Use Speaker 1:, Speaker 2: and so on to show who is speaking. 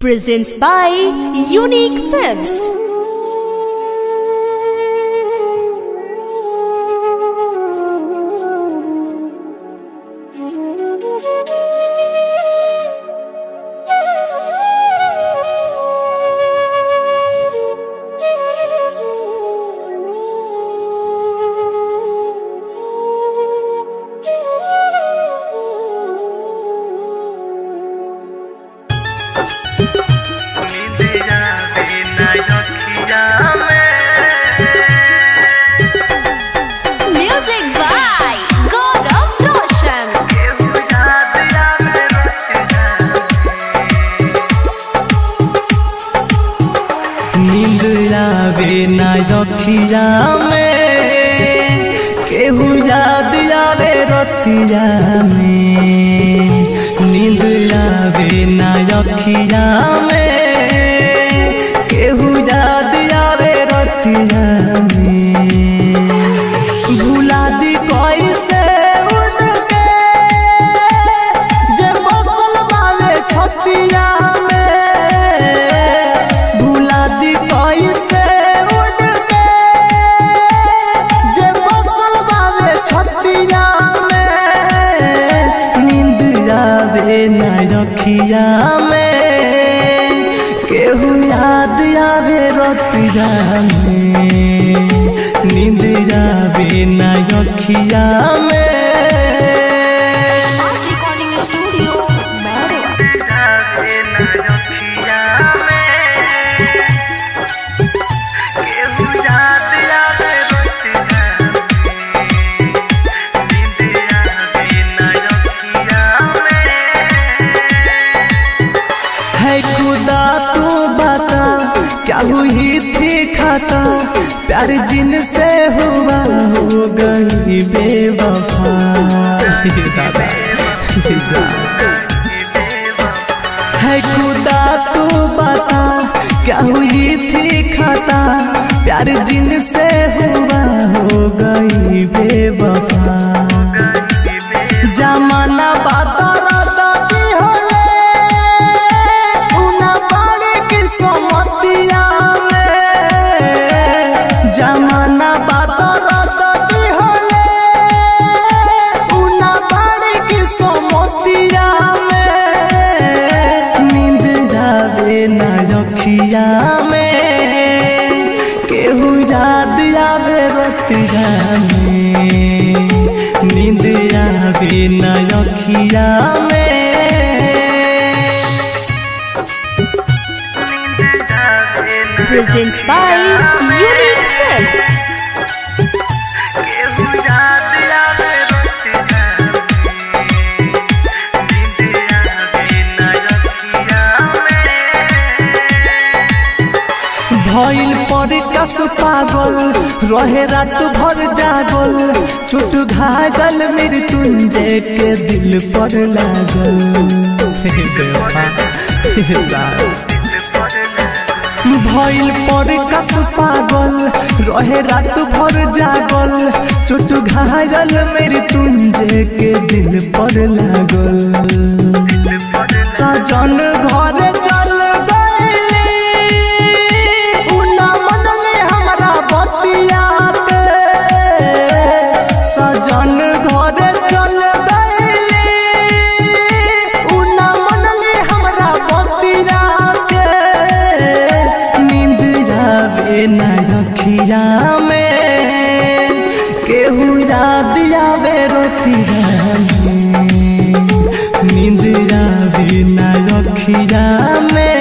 Speaker 1: presents by Unique Films.
Speaker 2: Music by Gaurav Roshan.
Speaker 3: नींद आवे ना रखिया में केहू याद आवे रतिया में। नींद आवे ना रखिया में केहू याद आवे रतिया में। भुला दी कैसे उनके जे बसल वाले छतिया में। भुला दी कैसे उनके जे बसल वाले छतिया में। नींद आवे ना रखिया में केहू याद आवे रतिया में। नींद आवे ना रखिया में।
Speaker 2: Recording Studio, Bangalore.
Speaker 3: है खुदा तू बता क्या हुई थी खाता। प्यार जिनसे हुआ हो गई बेवफा। दादा है खुदा तू बता क्या हुई थी खाता। प्यार जिनसे हुआ हो गई बेवफा। जमाना बाता जमाना बात उना बाड़ी की सोमतिया में। नींद आवे ना रखिया में केहू याद आवे रतिया में। नींद आवे ना रखिया में।
Speaker 1: Presents by Unique Films.
Speaker 3: भइल पर कस पागल रहे रात भर जागल। चोट घायल मृत्युंजय के दिल पर लागल। भइल पर कस पागल रहे रात भर जागल। चोट घायल मृत्युंजय के दिल पर लागल। सजन घर चल गइली उना मन में हमरा बतिया पे। सजन घर चल गइली उना मन में हमरा बतिया पे। नींद आवे ना रखिया में केहू याद आवे रतिया में। नींद आवे ना रखिया में।